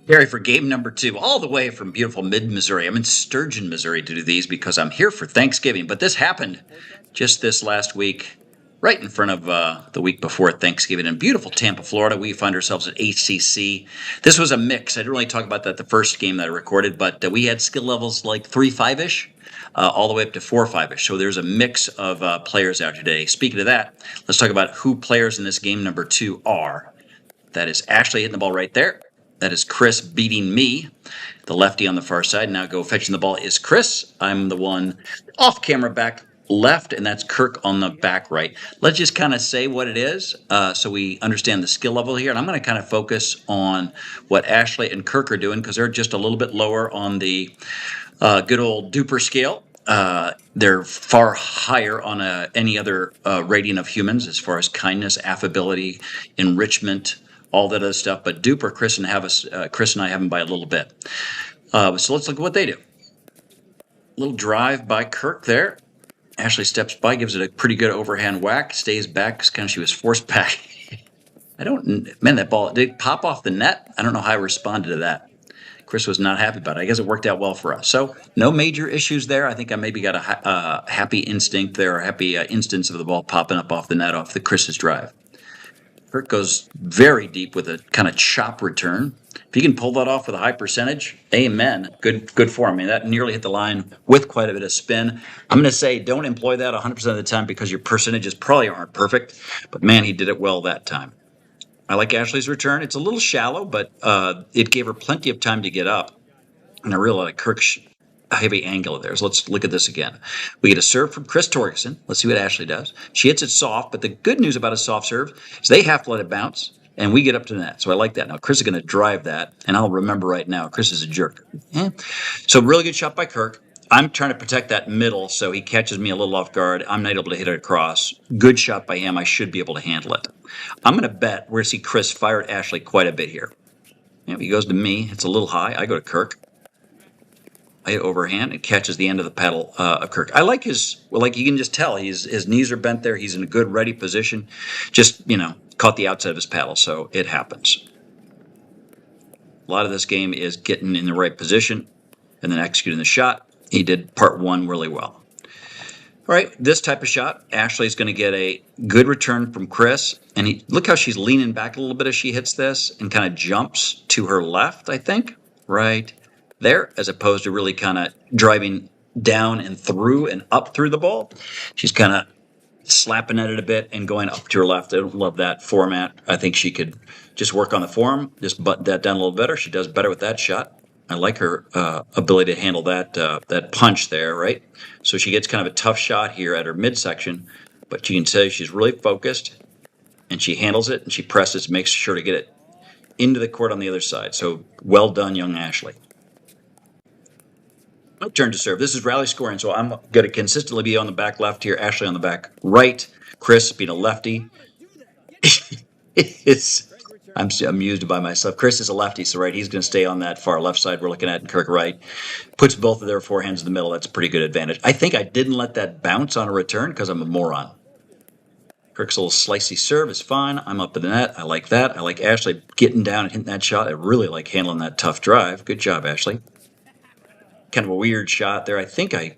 Gary, for game number two, all the way from beautiful mid-Missouri. I'm in Sturgeon, Missouri to do these because I'm here for Thanksgiving. But this happened just this last week, right in front of the week before Thanksgiving in beautiful Tampa, Florida. We find ourselves at HCC. This was a mix. I didn't really talk about that the first game that I recorded, but we had skill levels like 3-5-ish. All the way up to 4-5-ish. So there's a mix of players out today. Speaking of that, let's talk about who players in this game number two are. That is Ashlie hitting the ball right there. That is Chris beating me, the lefty on the far side. Now go fetching the ball is Chris. I'm the one off camera back left, and that's Kirk on the back right. Let's just kind of say what it is so we understand the skill level here. And I'm going to kind of focus on what Ashlie and Kirk are doing because they're just a little bit lower on the good old duper scale. They're far higher on any other rating of humans as far as kindness, affability, enrichment, all that other stuff. But duper, Chris and I have them by a little bit. So let's look at what they do. Little drive by Kirk there. Ashlie steps by, gives it a pretty good overhand whack, stays back because kind of she was forced back. That ball did it pop off the net. I don't know how I responded to that. Chris was not happy about it. I guess it worked out well for us. So no major issues there. I think I maybe got a happy instinct there, a happy instance of the ball popping up off the net off the Chris's drive. Kirk goes very deep with a kind of chop return. If he can pull that off with a high percentage, amen. Good for him. I mean, that nearly hit the line with quite a bit of spin. I'm going to say don't employ that 100% of the time because your percentages probably aren't perfect. But, man, he did it well that time. I like Ashley's return. It's a little shallow, but it gave her plenty of time to get up. And I really like Kirk's heavy angle there. So let's look at this again. We get a serve from Chris Torgerson. Let's see what Ashlie does. She hits it soft, but the good news about a soft serve is they have to let it bounce, and we get up to the net. So I like that. Now, Chris is going to drive that, and I'll remember right now, Chris is a jerk. So really good shot by Kirk. I'm trying to protect that middle, so he catches me a little off guard. I'm not able to hit it across. Good shot by him. I should be able to handle it. I'm going to bet we're going to see Chris fire at Ashlie quite a bit here. He goes to me. It's a little high. I go to Kirk. I hit overhand. It catches the end of the paddle of Kirk. I like like you can just tell, his knees are bent there. He's in a good, ready position. Just, caught the outside of his paddle, so it happens. A lot of this game is getting in the right position and then executing the shot. He did part one really well. All right, this type of shot, Ashley's going to get a good return from Chris. And look how she's leaning back a little bit as she hits this and kind of jumps to her left, I think, right there, as opposed to really kind of driving down and through and up through the ball. She's kind of slapping at it a bit and going up to her left. I love that format. I think she could just work on the form, just button that down a little better. She does better with that shot. I like her ability to handle that punch there, right? So she gets kind of a tough shot here at her midsection, but you can tell she's really focused, and she handles it, and she presses, makes sure to get it into the court on the other side. So well done, young Ashlie. My turn to serve. This is rally scoring, so I'm going to consistently be on the back left here, Ashlie on the back right, Chris being a lefty. I'm amused by myself. Chris is a lefty, so right, he's going to stay on that far left side we're looking at, and Kirk right. Puts both of their forehands in the middle. That's a pretty good advantage. I think I didn't let that bounce on a return because I'm a moron. Kirk's little slicey serve is fine. I'm up in the net. I like that. I like Ashlie getting down and hitting that shot. I really like handling that tough drive. Good job, Ashlie. Kind of a weird shot there. I think I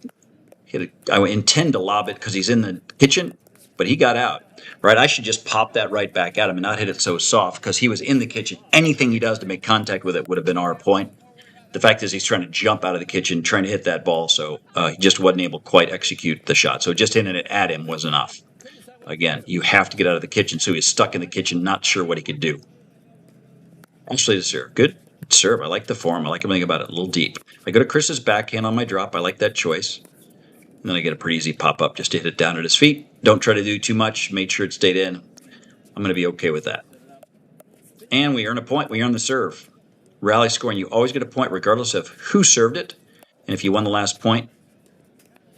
hit it. I intend to lob it because he's in the kitchen, but he got out. Right, I should just pop that right back at him and not hit it so soft because he was in the kitchen. Anything he does to make contact with it would have been our point. The fact is he's trying to jump out of the kitchen, trying to hit that ball, so he just wasn't able to quite execute the shot. So just hitting it at him was enough. Again, you have to get out of the kitchen, so he's stuck in the kitchen, not sure what he could do. Ashlie to serve. Good serve. I like the form. I like everything about it. A little deep. I go to Chris's backhand on my drop. I like that choice. And then I get a pretty easy pop-up just to hit it down at his feet. Don't try to do too much. Made sure it stayed in. I'm going to be okay with that. And we earn a point. We earn the serve. Rally scoring, you always get a point regardless of who served it. And if you won the last point,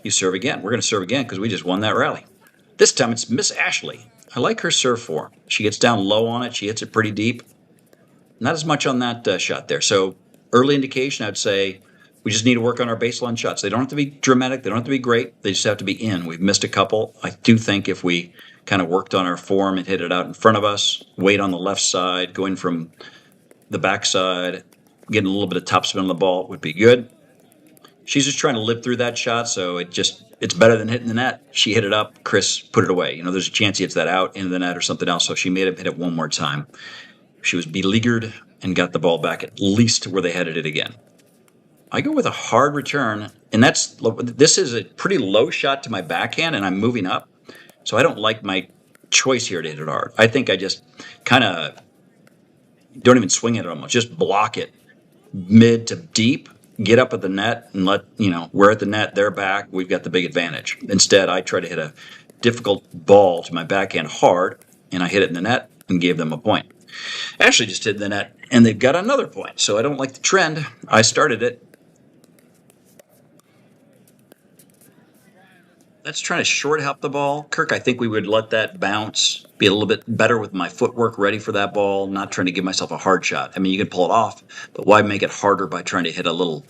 you serve again. We're going to serve again because we just won that rally. This time it's Miss Ashlie. I like her serve form. She gets down low on it. She hits it pretty deep. Not as much on that shot there. So early indication, I'd say, we just need to work on our baseline shots. They don't have to be dramatic. They don't have to be great. They just have to be in. We've missed a couple. I do think if we kind of worked on our form and hit it out in front of us, weight on the left side, going from the backside, getting a little bit of topspin on the ball would be good. She's just trying to live through that shot, so it's better than hitting the net. She hit it up. Chris put it away. There's a chance he hits that out into the net or something else, so she made him hit it one more time. She was beleaguered and got the ball back at least where they headed it again. I go with a hard return, and this is a pretty low shot to my backhand, and I'm moving up, so I don't like my choice here to hit it hard. I think I just kind of don't even swing at it almost. Just block it mid to deep, get up at the net, and we're at the net, they're back, we've got the big advantage. Instead, I try to hit a difficult ball to my backhand hard, and I hit it in the net and gave them a point. Ashlie just hit the net, and they've got another point, so I don't like the trend. I started it. That's trying to short hop the ball. Kirk, I think we would let that bounce, be a little bit better with my footwork ready for that ball, not trying to give myself a hard shot. I mean, you can pull it off, but why make it harder by trying to hit a little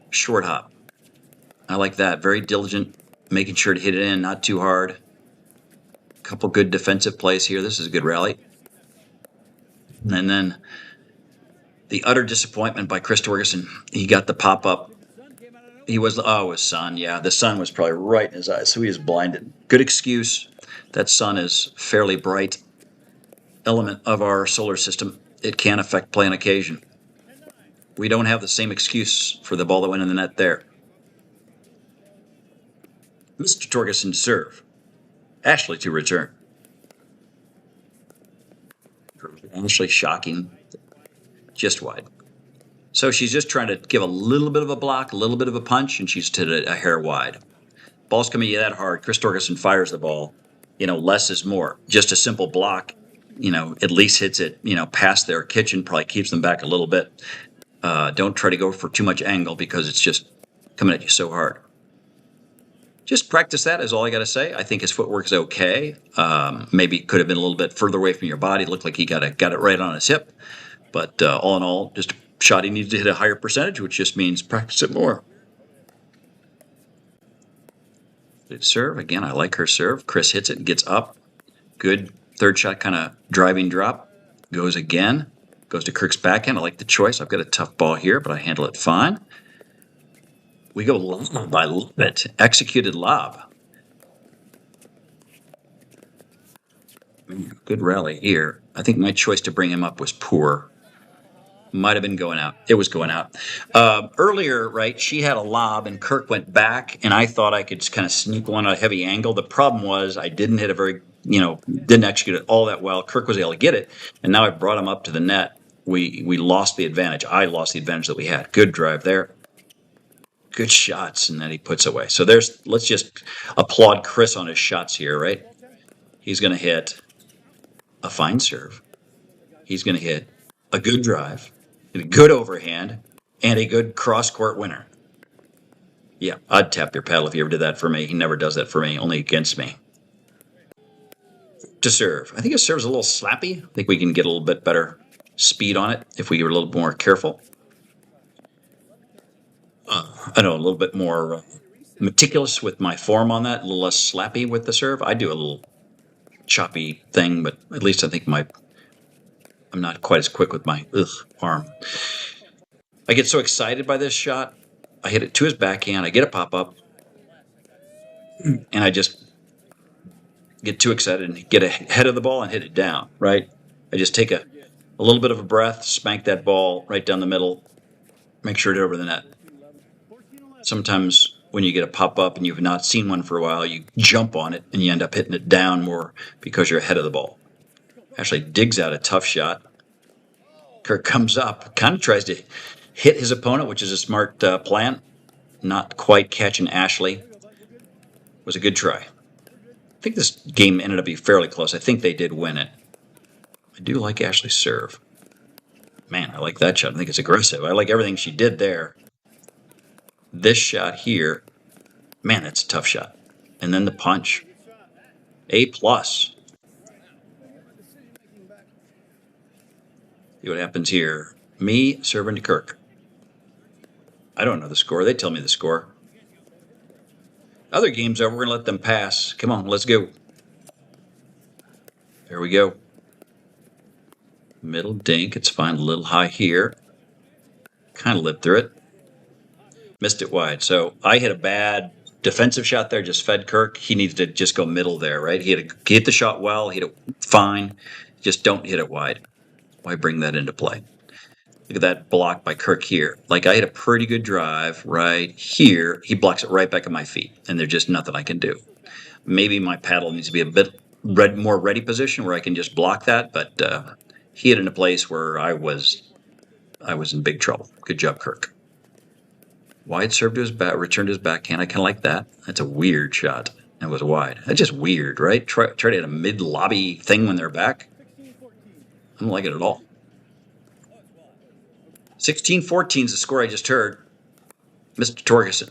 short hop? I like that. Very diligent, making sure to hit it in, not too hard. A couple good defensive plays here. This is a good rally. And then the utter disappointment by Chris Torgerson. He got the pop-up. His sun. Yeah, the sun was probably right in his eyes, so he was blinded. Good excuse. That sun is a fairly bright element of our solar system. It can affect play on occasion. We don't have the same excuse for the ball that went in the net there. Mr. Torgerson to serve. Ashlie to return. Ashlie shocking. Just wide. So she's just trying to give a little bit of a block, a little bit of a punch, and she's hit it a hair wide. Ball's coming that hard. Chris Torgerson fires the ball. Less is more. Just a simple block, at least hits it, past their kitchen, probably keeps them back a little bit. Don't try to go for too much angle because it's just coming at you so hard. Just practice that is all I got to say. I think his footwork is okay. Maybe could have been a little bit further away from your body. It looked like he got it right on his hip. But all in all, just a shot he needs to hit a higher percentage, which just means practice it more. Good serve. Again, I like her serve. Chris hits it and gets up. Good third shot, kind of driving drop. Goes again. Goes to Kirk's backhand. I like the choice. I've got a tough ball here, but I handle it fine. We go lob. I love it. Executed lob. Good rally here. I think my choice to bring him up was poor. Might have been going out. It was going out. Earlier, right, she had a lob, and Kirk went back, and I thought I could just kind of sneak one at a heavy angle. The problem was I didn't hit didn't execute it all that well. Kirk was able to get it, and now I brought him up to the net. We lost the advantage. I lost the advantage that we had. Good drive there. Good shots, and then he puts away. So let's just applaud Chris on his shots here, right? He's going to hit a fine serve. He's going to hit a good drive, a good overhand, and a good cross-court winner. Yeah, I'd tap your paddle if you ever did that for me. He never does that for me, only against me. To serve. I think his serve's a little slappy. I think we can get a little bit better speed on it if we were a little more careful. A little bit more meticulous with my form on that, a little less slappy with the serve. I do a little choppy thing, but at least I think I'm not quite as quick with my arm. I get so excited by this shot. I hit it to his backhand. I get a pop-up, and I just get too excited and get ahead of the ball and hit it down, right? I just take a little bit of a breath, spank that ball right down the middle, make sure it's over the net. Sometimes when you get a pop-up and you've not seen one for a while, you jump on it and you end up hitting it down more because you're ahead of the ball. Ashlie digs out a tough shot. Kirk comes up, kind of tries to hit his opponent, which is a smart plan. Not quite catching Ashlie. Was a good try. I think this game ended up being fairly close. I think they did win it. I do like Ashlie's serve. Man, I like that shot. I think it's aggressive. I like everything she did there. This shot here, man, that's a tough shot. And then the punch. A+. See what happens here. Me serving to Kirk. I don't know the score. They tell me the score. Other games over, we're going to let them pass. Come on, let's go. There we go. Middle dink. It's fine. A little high here. Kind of lived through it. Missed it wide. So I hit a bad defensive shot there, just fed Kirk. He needed to just go middle there, right? He hit the shot well, hit it fine. Just don't hit it wide. Why bring that into play? Look at that block by Kirk here. Like, I hit a pretty good drive right here. He blocks it right back at my feet, and there's just nothing I can do. Maybe my paddle needs to be a bit more ready position where I can just block that, but he hit in a place where I was in big trouble. Good job, Kirk. Wide serve to his back, return to his backhand. I kind of like that. That's a weird shot. That was wide. That's just weird, right? Try to hit a mid-lobby thing when they're back. I don't like it at all. 16-14 is the score I just heard. Mr. Torgerson,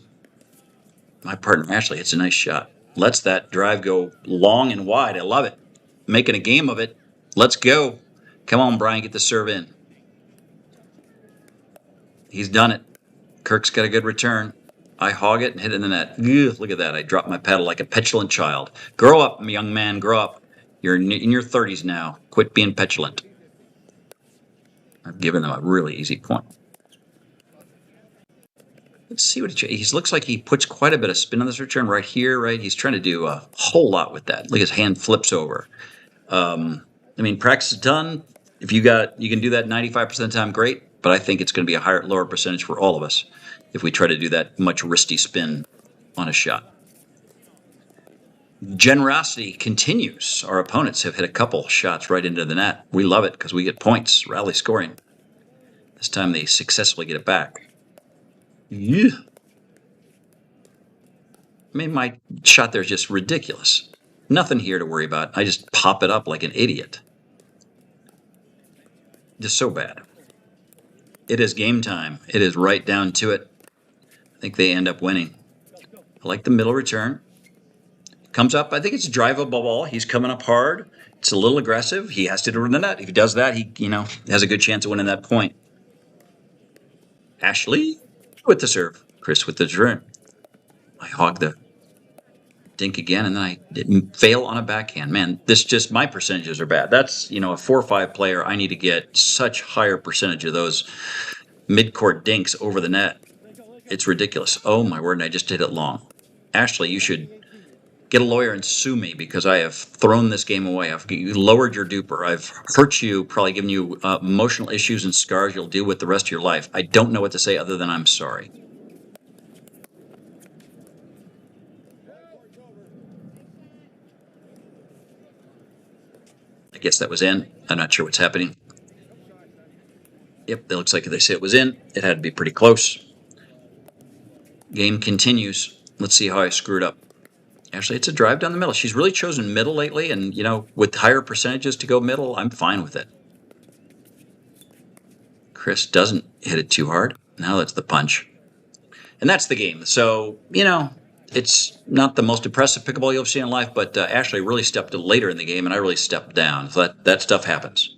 my partner Ashlie, hits a nice shot. Lets that drive go long and wide. I love it. Making a game of it. Let's go. Come on, Brian, get the serve in. He's done it. Kirk's got a good return. I hog it and hit it in the net. Ugh, look at that. I dropped my paddle like a petulant child. Grow up, young man, grow up. You're in your 30s now. Quit being petulant. I've given them a really easy point. Let's see what he looks like. He puts quite a bit of spin on this return right here, right? He's trying to do a whole lot with that. Look, his hand flips over. I mean, practice is done. If you can do that 95% of the time, great. But I think it's going to be a lower percentage for all of us if we try to do that much wristy spin on a shot. Generosity continues. Our opponents have hit a couple shots right into the net. We love it because we get points, rally scoring. This time they successfully get it back. Yeah. I mean, my shot there is just ridiculous. Nothing here to worry about. I just pop it up like an idiot. Just so bad. It is game time. It is right down to it. I think they end up winning. I like the middle return. Comes up. I think it's a drivable ball. He's coming up hard. It's a little aggressive. He has to do it in the net. If he does that, he has a good chance of winning that point. Ashlie with the serve. Chris with the return. I hog the dink again, and then I didn't fail on a backhand. Man, my percentages are bad. That's, a 4 or 5 player. I need to get such higher percentage of those mid-court dinks over the net. It's ridiculous. Oh, my word, and I just did it long. Ashlie, you should get a lawyer and sue me because I have thrown this game away. I've lowered your duper. I've hurt you, probably given you emotional issues and scars you'll deal with the rest of your life. I don't know what to say other than I'm sorry. I guess that was in. I'm not sure what's happening. Yep, it looks like they say it was in. It had to be pretty close. Game continues. Let's see how I screwed up. Actually, it's a drive down the middle. She's really chosen middle lately, and, with higher percentages to go middle, I'm fine with it. Chris doesn't hit it too hard. Now that's the punch. And that's the game. So, it's not the most impressive pickleball you'll see in life, but Ashlie really stepped later in the game, and I really stepped down. So that stuff happens.